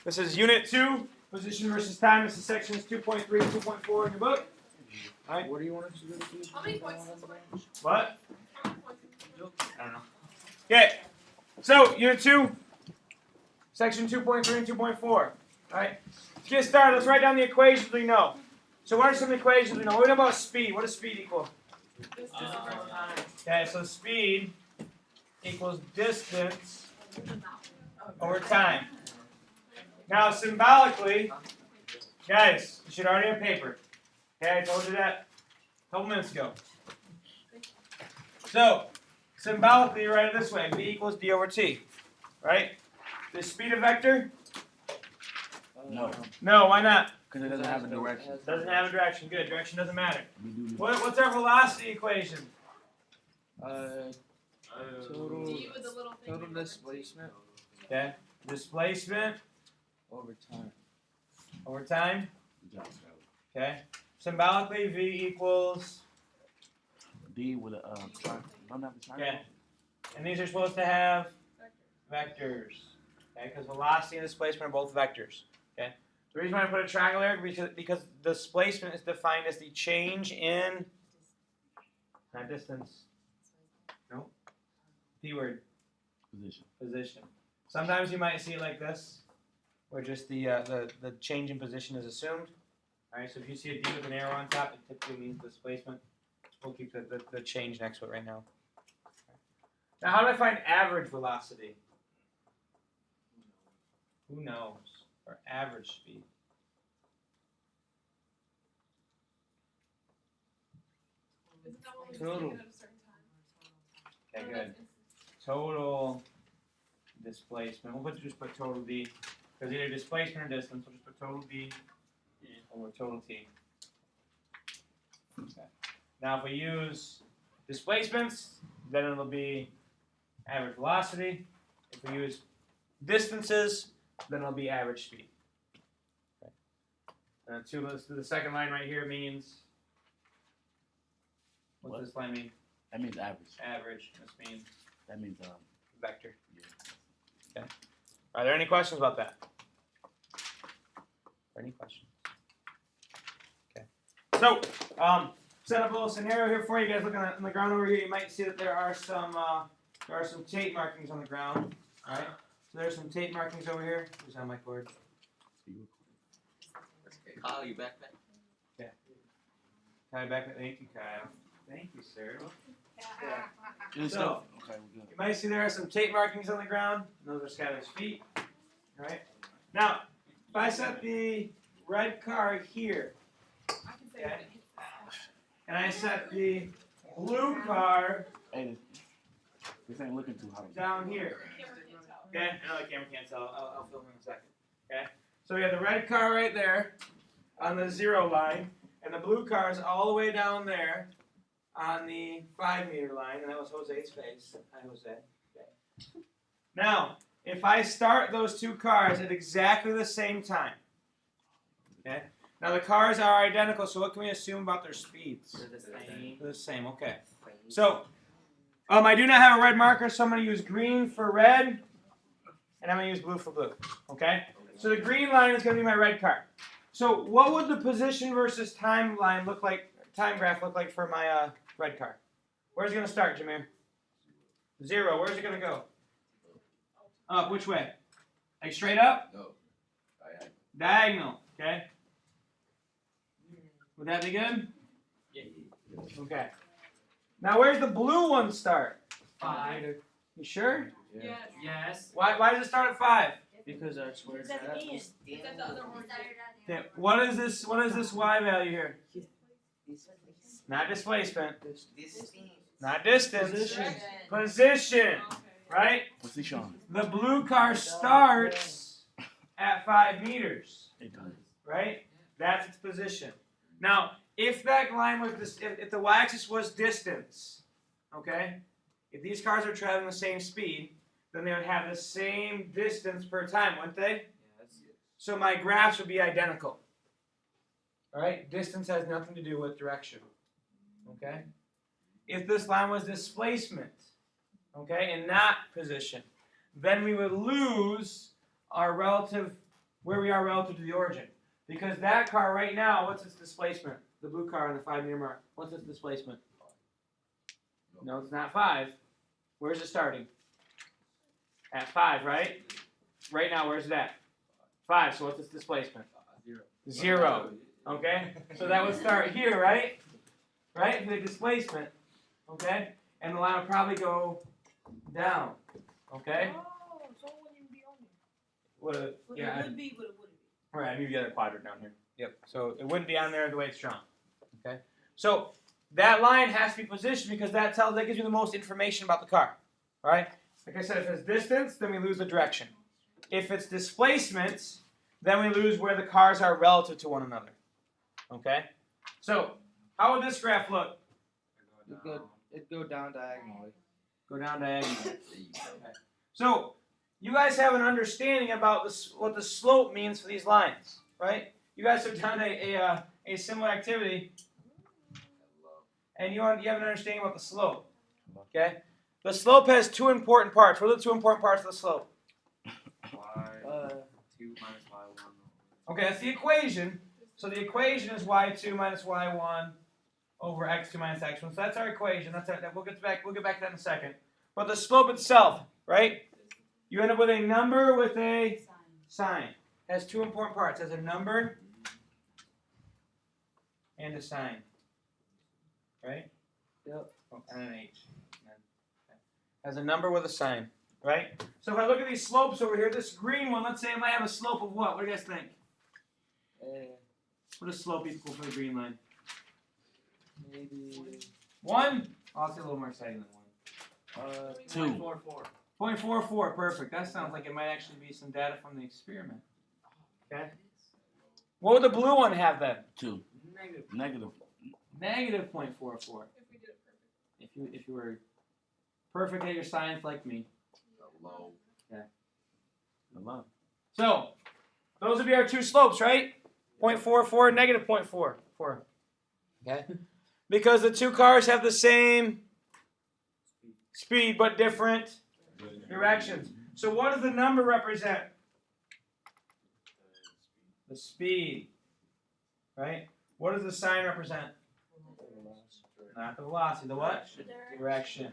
This is Unit 2, Position versus Time. This is Sections 2.3 and 2.4 in your book. All right. What do you want us to do? How many points is it? What? How many points is it? I don't know. Okay. So, Unit 2, Section 2.3 and 2.4. All right. Let's get started. Let's write down the equations we know. So, what are some equations we know? What about speed? What does speed equal? Okay, so speed equals distance over time. Now, symbolically, guys, you should already have paper. Okay, I told you that a couple minutes ago. So, symbolically, you write it this way: v equals d over t. Right? The speed of vector? No. No, why not? Because it doesn't have a direction. Doesn't have a direction. Good. Direction doesn't matter. We do What's our velocity equation? total D with the little thing. total displacement Okay. Displacement over time. over time. Okay. Symbolically, v equals. D with a don't have a triangle. Okay. And these are supposed to have vectors. Okay, because velocity and displacement are both vectors. Okay. The reason why I put a triangle there is because displacement is defined as the change in not distance. No. D word. Position. Sometimes you might see it like this, where just the change in position is assumed. All right. So if you see a D with an arrow on top, it typically means displacement. We'll keep the change next to it right now. Now, how do I find average velocity? Who knows? Or average speed? Isn't that what we Total. at a certain time? Okay, good. Total displacement. We'll just put total D. Because either displacement or distance, we'll just put total D over total T. Okay. Now, if we use displacements, then it'll be average velocity. If we use distances, then it'll be average speed. Okay. The second line right here means, what's this line mean? That means average. Average. This means That means vector. Okay. Are there any questions about that? Any questions? Okay. So, set up a little scenario here for you guys. Looking on the ground over here, you might see that there are some tape markings on the ground. All right. So there's some tape markings over here. Who's on my cord? Kyle, you back? Kyle back. Thank you, Kyle. Thank you, sir. Good So- stuff. Okay, we're good. You might see there are some tape markings on the ground. And those are Skylar's feet. All right. Now, if I set the red car here, I can say Okay. when it hits that. and I set the blue car Hey, this ain't looking too hard. down here. Camera can't tell. Okay, I know the camera can't tell. I'll film in a second. Okay, so we have the red car right there on the 0 line, and the blue car is all the way down there on the 5-meter line, and that was Jose's face. Hi, Jose. Okay. Now, if I start those two cars at exactly the same time, okay. Now the cars are identical, so what can we assume about their speeds? They're the same. They're the same. Okay. So, I do not have a red marker, so I'm going to use green for red, and I'm going to use blue for blue. Okay? So the green line is going to be my red car. So what would the position versus time line look like, time graph look like for my red car? Where's it going to start, Jameer? 0. Where's it going to go? Up. Which way? Like straight up? No. Diagonal. Okay? Would that be good? Yeah. Okay. Now where's the blue one start? 5. You sure? Yes. Yes. Why does it start at 5? Because that's where it's at. Is that the other one? Okay, what is this y value here? Not displacement. Not distance. Position. Position. Okay. Right? Position. The blue car starts at 5 meters. It does. Right? That's its position. Now, if that line was if the y-axis was distance, okay? If these cars are traveling the same speed, then they would have the same distance per time, wouldn't they? Yes. So my graphs would be identical. All right? Distance has nothing to do with direction. Okay? If this line was displacement, okay, and not position, then we would lose our relative where we are relative to the origin. Because that car right now, what's its displacement? The blue car on the 5 meter mark. What's its displacement? No, it's not 5. Where's it starting? At 5, right? Right now, where's it at? 5. So what's its displacement? 0. Okay? So that would start here, right? Right? The displacement. Okay? And the line would probably go down. Okay? Oh, so it wouldn't even be on there. Would But yeah. it would be, but it wouldn't be. Right, I moved the other quadrant down here. Yep. So it wouldn't be on there the way it's drawn. Okay. So that line has to be positioned because that gives you the most information about the car. All right. Like I said, if it's distance, then we lose the direction. If it's displacement, then we lose where the cars are relative to one another. Okay. So how would this graph look? It'd go down diagonally. Go down diagonally. Okay. So you guys have an understanding about what the slope means for these lines, right? You guys have done a similar activity, and you have an understanding about the slope. Okay? The slope has 2 important parts. What are the 2 important parts of the slope? Y2 minus y1. Okay, that's the equation. So the equation is y2 minus y1 over x2 minus x1. So that's our equation. We'll get back to that in a second. But the slope itself, right? You end up with a number with a sign. It has 2 important parts. It has a number and a sign. Right? Yep. Oh, and an H. Has a number with a sign. Right? So if I look at these slopes over here, this green one, let's say it might have a slope of what? What do you guys think? What does slope equal for the green line? Maybe 1? Oh, I'll say a little more exciting than 1. 2. 0.44, perfect. That sounds like it might actually be some data from the experiment. Okay. What would the blue one have then? 2. Negative. Negative 0.44. If we did it perfect. If you were perfect at your science like me. Low. Hello. So those would be our 2 slopes, right? 0.44, negative 0.44. Okay. Because the 2 cars have the same speed but different directions. So what does the number represent? The speed. Right? What does the sign represent? Not the velocity. The what? Direction.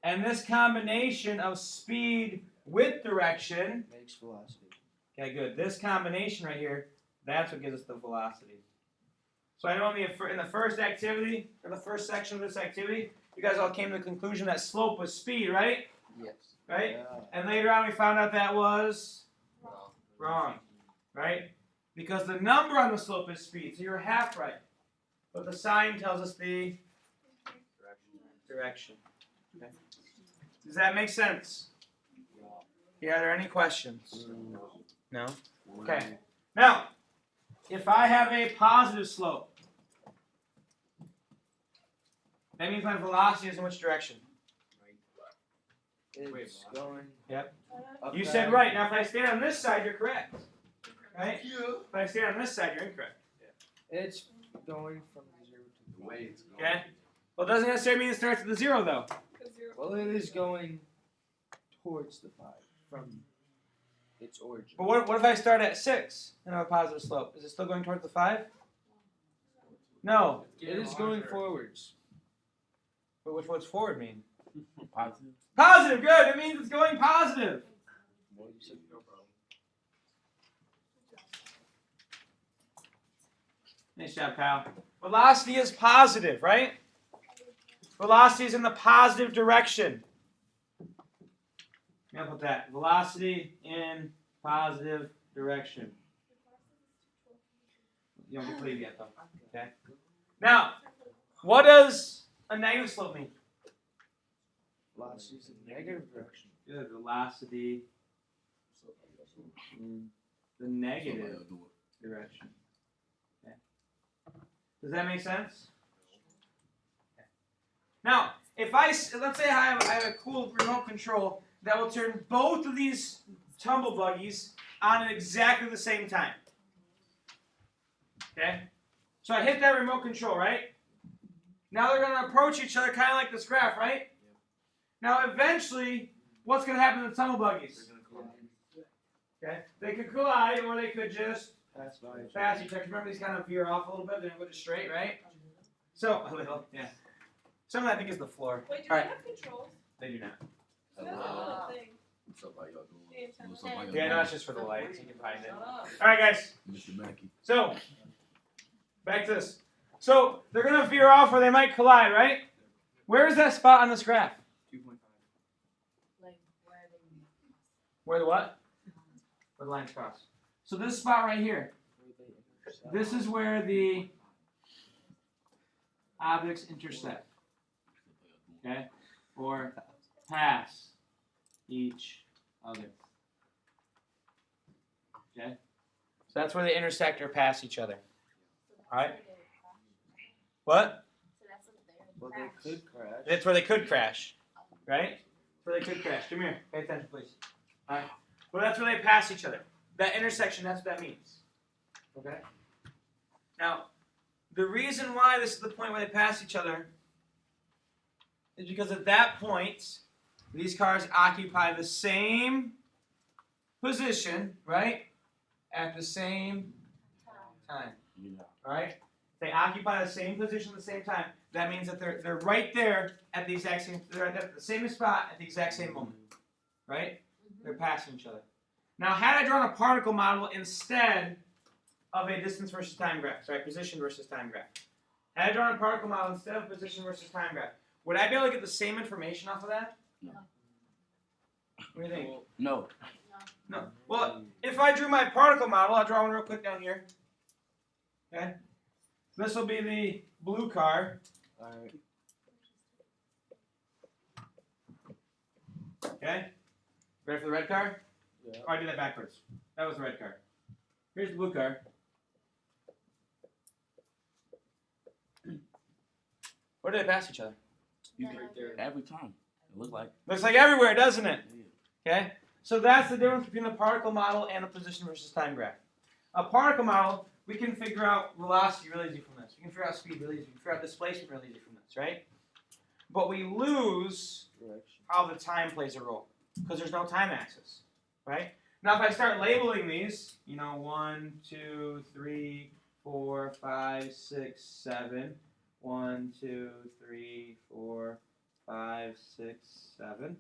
And this combination of speed with direction. makes velocity. Okay, good. This combination right here, that's what gives us the velocity. So I know in the first activity, or the first section of this activity, you guys all came to the conclusion that slope was speed, right? Yes. Right? And later on we found out that was wrong, right? Because the number on the slope is speed, so you're half right. But the sign tells us the direction. Okay. Does that make sense? Yeah, are there any questions? No? Okay. Now, if I have a positive slope, that means my velocity is in which direction? It's going. Yep. Up You said down. right. Now, if I stand on this side, you're correct. Right? If I stand on this side, you're incorrect. It's going from 0 to The way it's going. Okay? Well, it doesn't necessarily mean it starts at the 0, though. Because zero. Well, it is going towards the 5 from its origin. But what if I start at 6 and have a positive slope? Is it still going towards the 5? No. It is going forwards. But what's forward mean? Positive. Positive, good. It means it's going positive. Nice job, Kyle. Velocity is positive, right? Velocity is in the positive direction. How about that? Velocity in positive direction. You don't believe yet, though. Okay. Now, what does a negative slope mean? Velocity is in the negative direction. Good. Velocity in the negative direction. Okay. Does that make sense? Okay. Now, if let's say I have a cool remote control that will turn both of these tumble buggies on at exactly the same time. Okay? So I hit that remote control, right? Now they're going to approach each other kind of like this graph, right? Now eventually, what's going to happen to the tumble buggies? Okay, they could collide or they could just Pass by each pass each other. Remember, these kind of veer off a little bit, they don't go just straight, right? So a little, yeah. Some of that I think is the floor. Wait, do Alright. they have controls? They do not. So that's a little thing. What's up, how y'all doing? The antenna. What's up, how y'all Yeah, no, doing? it's just for the lights. You can find it. Shut up. All right, guys. Mr. Mackey. So back to this. So they're gonna veer off, or they might collide, right? Where is that spot on this graph? 2.5. Where the what? Where the lines cross. So this spot right here. This is where the objects intersect. Okay? Or pass each other. Okay? So that's where they intersect or pass each other. Alright? What? Well, they could crash. That's where they could crash. Right? That's where they could crash. Come here. Pay attention, please. Alright? Well, that's where they pass each other. That intersection, that's what that means. Okay? Now, the reason why this is the point where they pass each other is because at that point, these cars occupy the same position, right? At the same time. Yeah. Right? They occupy the same position at the same time. That means that they're right there at the exact same, they're at the same spot at the exact same moment. Right? They're passing each other. Now, had I drawn a particle model instead of a distance versus time graph, sorry, position versus time graph. Had I drawn a particle model instead of position versus time graph, would I be able to get the same information off of that? No. What do you think? No. No. Well, if I drew my particle model, I'll draw one real quick down here. Okay? This will be the blue car. Alright. Okay? Ready for the red car? Yeah. Oh, I did that backwards. That was the red car. Here's the blue car. Where do they pass each other? You can, every time. It looks like. Looks like everywhere, doesn't it? Yeah. Okay? So that's the difference between the particle model and a position versus time graph. A particle model, we can figure out velocity really easy from this. We can figure out speed really easy. We can figure out displacement really easy from this, right? But we lose Direction. how the time plays a role because there's no time axis, right? Now, if I start labeling these, 1, 2, 3, 4, 5, 6, 7. 1, 2, 3, 4, 5, 6, 7.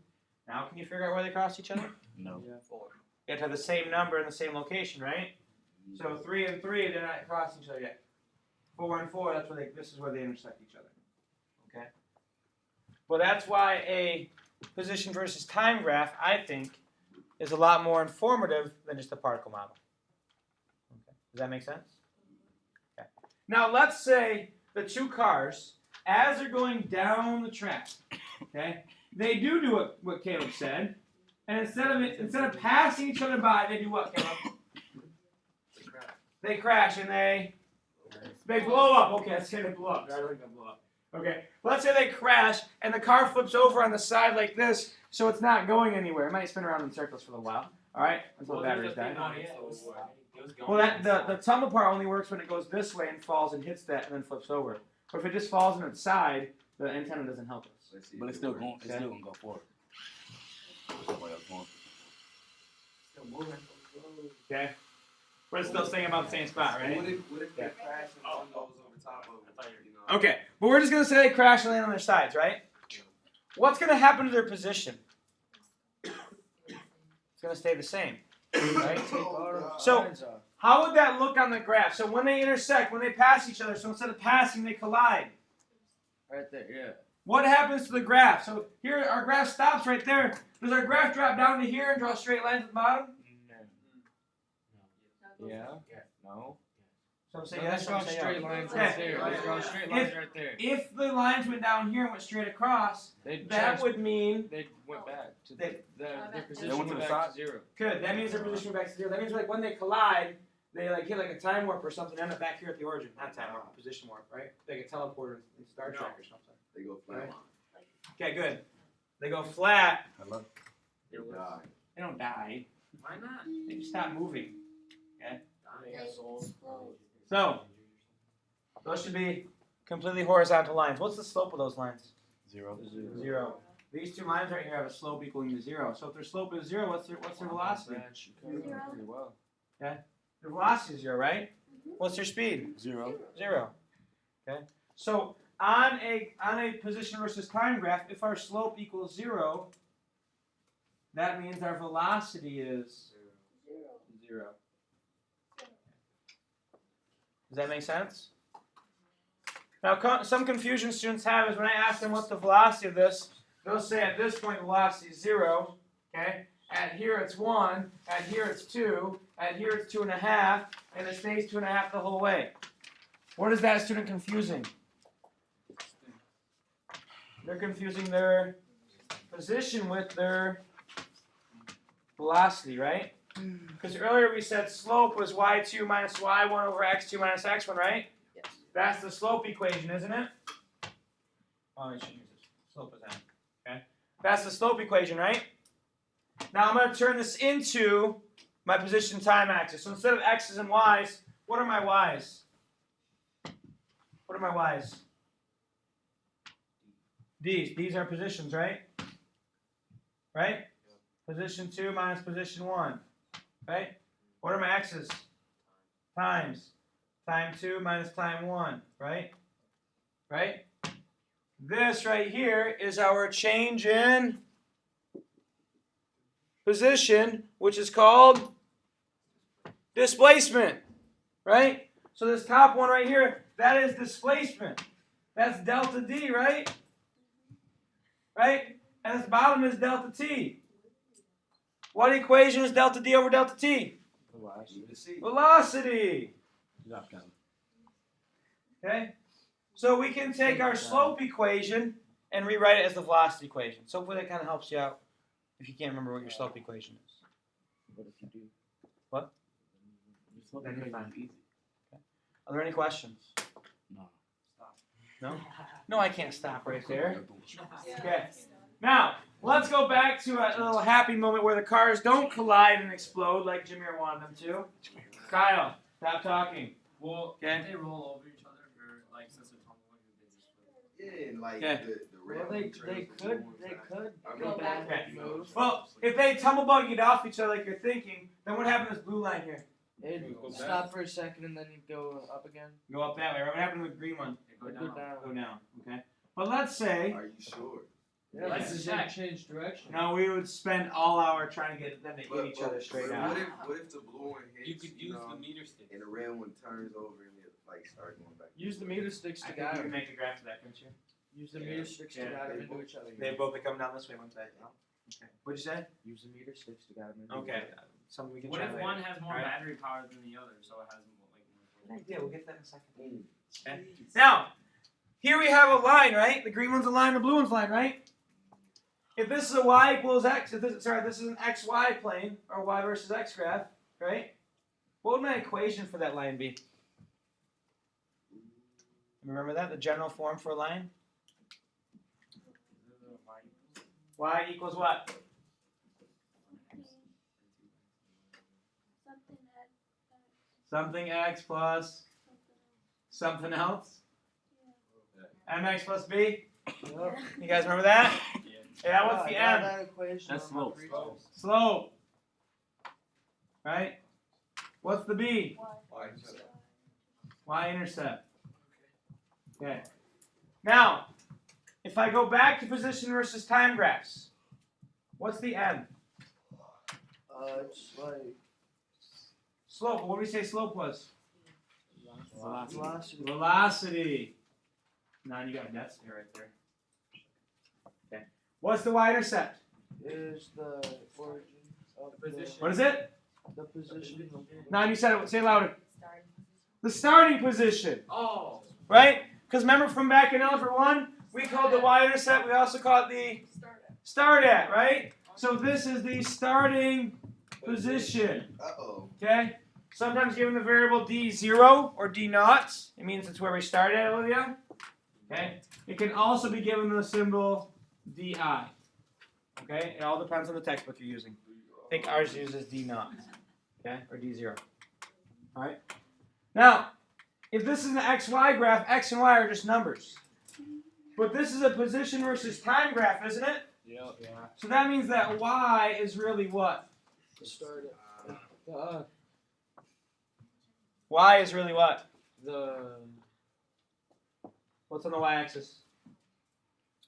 Now, can you figure out where they cross each other? No. Yeah. You have to have the same number in the same location, right? So 3 and 3, they're not crossing each other yet. 4 and 4, that's where this is where they intersect each other. Okay. Well, that's why a position versus time graph, I think, is a lot more informative than just a particle model. Okay. Does that make sense? Okay. Now, let's say the two cars, as they're going down the track, okay, they do what Caleb said, and instead of passing each other by, they do what, Caleb? They crash and they blow up. Okay, let's say they blow up. I don't think they blow up. Okay, let's say they crash and the car flips over on the side like this, so it's not going anywhere. It might spin around in circles for a little while. All right, until the battery's dying. Well, the tumble part only works when it goes this way and falls and hits that and then flips over. But if it just falls on its side, the antenna doesn't help us. But it's still going. It's still gonna go forward. What's up, how y'all doing? Still moving. Okay, we're still staying about the same spot, right? What if Yeah. they crash and one goes over top of it? You know? Okay, but we're just gonna say they crash and land on their sides, right? What's gonna happen to their position? It's gonna stay the same, right? Take all the So- lines off. How would that look on the graph? So when they intersect, when they pass each other, so instead of passing, they collide. Right there, yeah. What happens to the graph? So here, our graph stops right there. Does our graph drop down to here and draw straight lines at the bottom? Yeah. No. Some say No, yes, let's some draw say straight no. lines Okay. right there. Let's draw straight lines right there. If the lines went down here and went straight across, that would mean They went back to They- their position They went to the back side? to zero. good. That means their position went back to zero. That means like when they collide, they like hit like a time warp or something, end up back here at the origin. Not time warp, position warp, right? Like a teleporter in Star Trek or something. They go flat Right. line. Okay, good. They go flat. Hello? They die. They don't die. Why not? They just stop moving. Assholes. So those should be completely horizontal lines. What's the slope of those lines? 0. 0. These two lines right here have a slope equaling to 0. So if their slope is 0, what's their velocity? Branch, you covered it pretty well. Their velocity is 0, right? What's their speed? 0. 0. Okay. So on a position versus time graph, if our slope equals 0, that means our velocity is 0. Does that make sense? Now, some confusion students have is when I ask them what's the velocity of this, they'll say at this point the velocity is 0. Okay. At here it's 1. At here it's 2. At here it's 2.5, and it stays 2.5 the whole way. What is that student confusing? They're confusing their position with their velocity, right? Because earlier we said slope was y2 minus y1 over x2 minus x1, right? Yes. That's the slope equation, isn't it? Oh, I shouldn't use this. Slope is n. Okay? That's the slope equation, right? Now I'm going to turn this into my position time axis. So instead of x's and y's, what are my y's? What are my y's? D's. These are positions, right? Right? Position 2 minus position 1. Right? What are my x's? Times. Time 2 minus time 1. Right? Right? This right here is our change in position, which is called displacement. Right? So this top one right here, that is displacement. That's delta D, right? Right? And this bottom is delta T. What equation is delta D over delta T? Velocity. Velocity. Drop down. Okay? So we can take our slope equation and rewrite it as the velocity equation. So hopefully that kind of helps you out if you can't remember what your slope equation is. What if you do? What? Your slope Then you're equation fine. is easy. Are there any questions? No. No? No, I can't stop right there. Okay. Now, let's go back to a little happy moment where the cars don't collide and explode like Jameer wanted them to. Kyle, stop talking. Well, Okay. can they roll over each other, or like since they're tumbling, they just Yeah, and like Okay. the Well, red they could I go mean, back Okay. and move. Well, if they tumble buggied off each other like you're thinking, then what happened to this blue line here? It'd stop for a second and then you'd go up again. Go up that way, right? What happened to the green one? they go It'd go down. down. Go down, okay? But let's say, Are you sure? Yeah, Let's because check. they change direction. no, we would spend all hour trying to get them to hit each other straight but out. What if the blue one hits? You could use know, the meter stick. and the red one turns over and it like starts going back. Use the meter sticks I to think guide you can them. make a graph of that, couldn't you? Use the Yeah. meter sticks to Yeah. guide them They into both- each other. They both be coming down this way, wouldn't they? Okay. What'd you say? Use the meter sticks to guide them into Okay. each other. Something we can What try if later. one has more Alright. battery power than the other, so it has more, like Good more? idea. We'll get that in a second. Jeez. Okay. Now, here we have a line, right? The green one's a line, the blue one's a line, right? If this is a y equals x, if this is an xy plane, or y versus x graph, right? What would my equation for that line be? Remember that? The general form for a line? Y equals what? Something x plus something else? Mx plus b? Yep. You guys remember that? Yeah, what's the I got m? that equation That's on my slope. free test. Slope. Right? What's the b? Y-intercept. Okay. Now, if I go back to position versus time graphs, what's the m? It's like Slope. What did we say slope was? velocity. Velocity. Now you got a decimal right there. Okay. What's the y-intercept? Is the origin of the Position. What is it? The position. Now you said it. Say it louder. The starting position. Oh. Right? Because remember from back in Algebra 1, we called the y-intercept, we also called the start at, right? So this is the starting position. Uh-oh. Okay? Sometimes given the variable d0 or d0, it means it's where we started at, Olivia. Okay? It can also be given the symbol di. Okay? It all depends on the textbook you're using. I think ours uses d0. Okay? Or d0. Alright? Now, if this is an xy graph, x and y are just numbers. But this is a position versus time graph, isn't it? Yeah. Yeah. So that means that y is really what? Start it. Y is really what? The What's on the y-axis?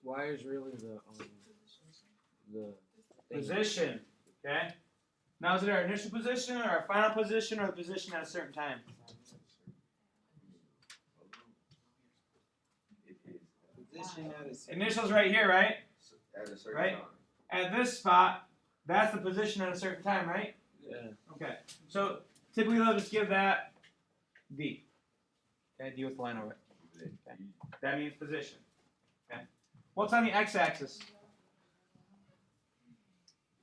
Y is really the thing. Position. Okay. Now is it our initial position or our final position or the position at a certain time? Position at a Initial's right here, right? At a certain Right. time. At this spot, that's the position at a certain time, right? Yeah. Okay. So typically they'll just give that D. Okay, D with the line over it. Okay. That means position. Okay. What's on the x-axis?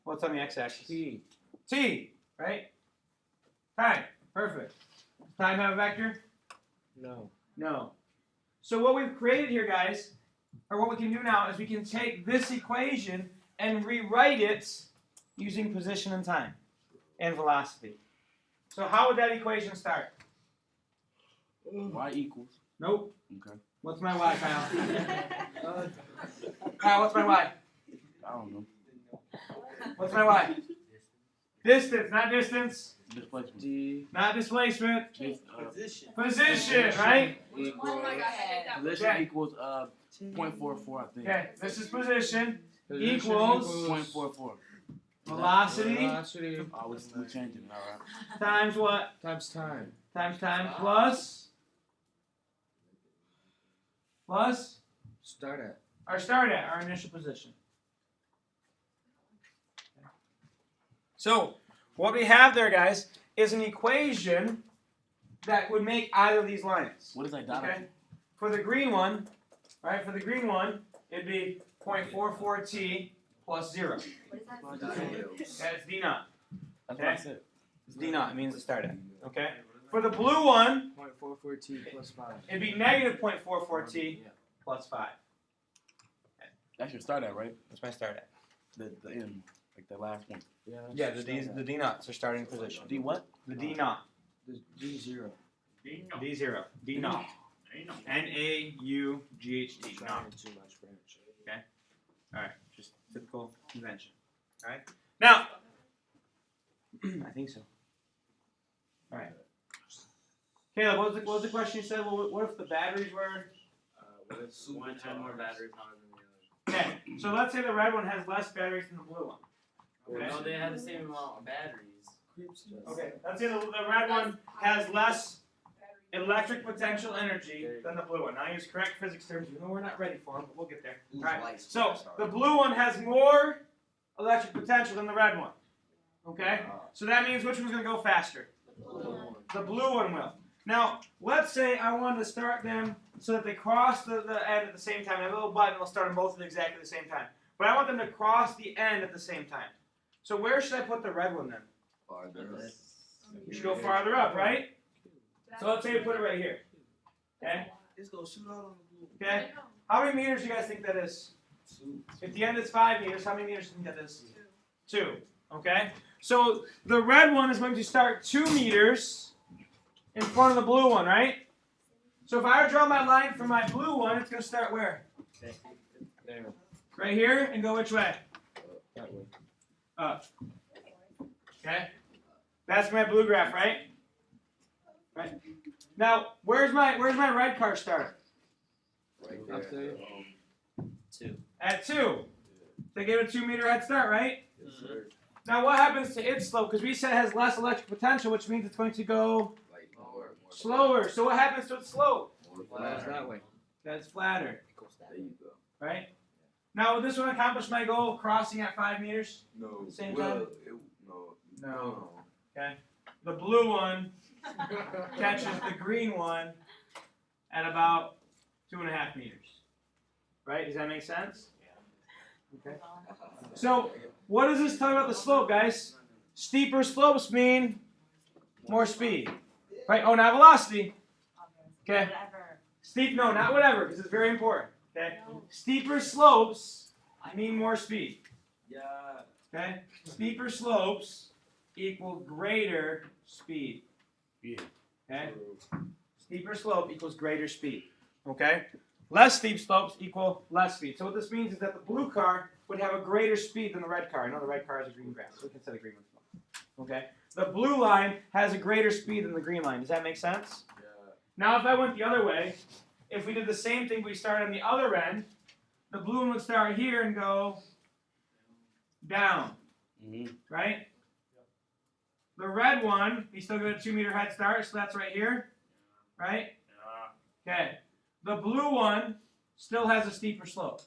What's on the x-axis? T. T, right? Time. Perfect. Does time have a vector? No. No. So what we've created here, guys, or what we can do now is we can take this equation and rewrite it using position and time and velocity. So how would that equation start? Y equals. Nope. Okay. What's my y, Kyle? Kyle, what's my y? I don't know. What's my y? Distance, not distance. Displacement. D. Not displacement. Position. Position, right? Equals. Position Okay. equals 0.44, I think. Okay, this is position. Position Equals 0.44. Velocity Velocity Oh, we're changing it, alright. times what? times time. Times time plus Start at. our start at, our initial position. So, what we have there, guys, is an equation that would make either of these lines. What is that dot? Okay? For the green one, right, for the green one, it'd be 0.44t plus 0. That's D naught. That's what I said. It's D naught, it means the start at. Okay? For the blue one, 0.44 T plus 5. it'd be negative 0.44t Yeah. plus 5. That's your start at, right? That's my start at. The end, like the last one. Yeah. that's Yeah, your the start D naughts are starting position. D what? The D naught. at. The D0. D0. D naught. N-A-U-G-H-T. Naught. Trying too much French. Alright, just typical convention. Alright? Now, I think so. Alright. Caleb, what was the question you said? Well, what if the batteries were? What if one had more battery power than the Okay, so let's say the red one has less batteries than the blue one. other? Okay. No, they have the same amount of batteries. Okay, let's say the red one has less electric potential energy than the blue one. Now I use correct physics terms, even though we're not ready for them, but we'll get there. Alright, so the blue one has more electric potential than the red one. Okay? So that means which one's going to go faster? The blue one will. Now, let's say I wanted to start them so that they cross the end at the same time. I have a little button, I'll start them both at exactly the same time. But I want them to cross the end at the same time. So where should I put the red one then? You should go farther up, right? So let's say we put it right here. Okay? It's gonna shoot out on the blue. Okay? How many meters do you guys think that is? If the end is 5 meters, how many meters do you think that is? 2. Okay? So the red one is going to start 2 meters in front of the blue one, right? So if I were to draw my line for my blue one, it's going to start where? There. Right here and go which way? That way. Up. Okay? That's my blue graph, right? Right. Now, where's my red car start? Right Up there. 2. At 2. They gave it a 2 meter head start, right? Yes, sir. Now what happens to its slope? Because we said it has less electric potential, which means it's going to go Like more slower. So what happens to its slope? more Flies that way. That's flatter, There you go. right? Now will this one accomplish my goal of crossing at 5 meters? No. At the same well, time? No. No. The blue one catches the green one at about 2.5 meters. Right? Does that make sense? Okay. So what does this tell you about the slope, guys? Steeper slopes mean more speed. Right? Oh, not velocity. Okay. Steep, no, not whatever, because it's very important. Okay. Steeper slopes mean more speed. Yeah. Okay. Steeper slopes equal greater speed. Yeah. Okay. Steeper slope equals greater speed. Okay. Less steep slopes equal less speed. So what this means is that the blue car would have a greater speed than the red car. I know the red car is a green graph, so we can say the green one's slow. Okay? The blue line has a greater speed than the green line. Does that make sense? Yeah. Now, if I went the other way, if we did the same thing, we start on the other end, the blue one would start here and go down, right? The red one, we still got a 2 meter head start, so that's right here, right? Okay. The blue one still has a steeper slope.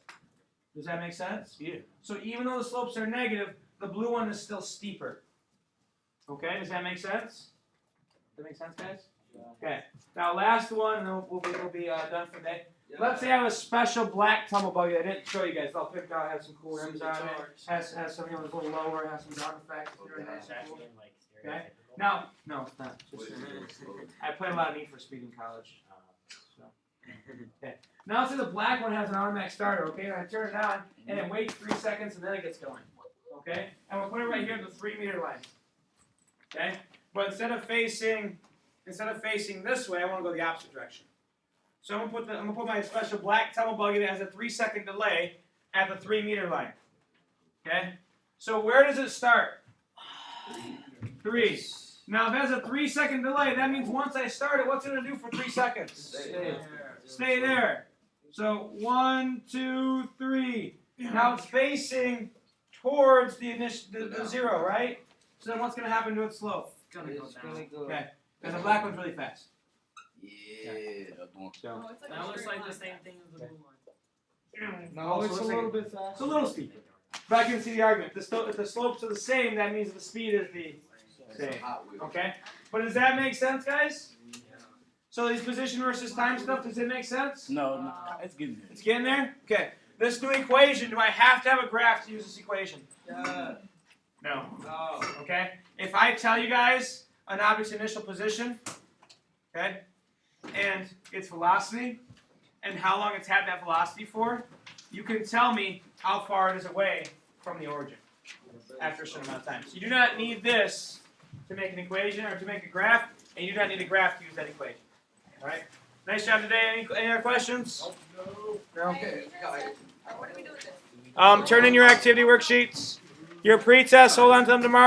Does that make sense? Yeah. So even though the slopes are negative, the blue one is still steeper. Okay, does that make sense? Does that make sense, guys? Okay. Now, last one, and then we'll be done for the day. Let's say I have a special black tumble buggy. I didn't show you guys. I'll pick out, has some cool rims on it. Has some, you know, a little lower, has some ground effects. Very nice and cool. Okay. Now, no, it's not. Just, I played a lot of Need for Speed in college. So. Okay. Now let's say the black one has an automatic starter. Okay, and I turn it on, and it waits 3 seconds, and then it gets going. Okay, and we'll put it right here at the 3 meter line. Okay, but instead of facing this way, I want to go the opposite direction. So I'm gonna put my special black tumble buggy that has a 3 second delay at the 3 meter line. Okay, so where does it start? 3. Now if it has a 3 second delay, that means once I start it, what's it gonna do for 3 seconds? Stay there. So 1, 2, 3. Now it's facing towards the 0, right? So then what's gonna happen to its slope? It's gonna go down. Okay, because the black one's really fast. Yeah. So That looks like the same thing as the blue one. No, it's a little bit it's faster. a little steeper. But I can see the argument. If the slopes are the same, that means the speed is the same. Okay? But does that make sense, guys? So these position versus time stuff, does it make sense? No, it's getting there. It's getting there? Okay. This new equation, do I have to have a graph to use this equation? No. No. Okay? If I tell you guys an object's initial position, okay, and its velocity, and how long it's had that velocity for, you can tell me how far it is away from the origin after a certain amount of time. So you do not need this to make an equation or to make a graph, and you do not need a graph to use that equation. All right? Nice job today. Any other questions? No? Okay, guys. What do we do with this? Turn in your activity worksheets. Your pre-test, hold on to them tomorrow.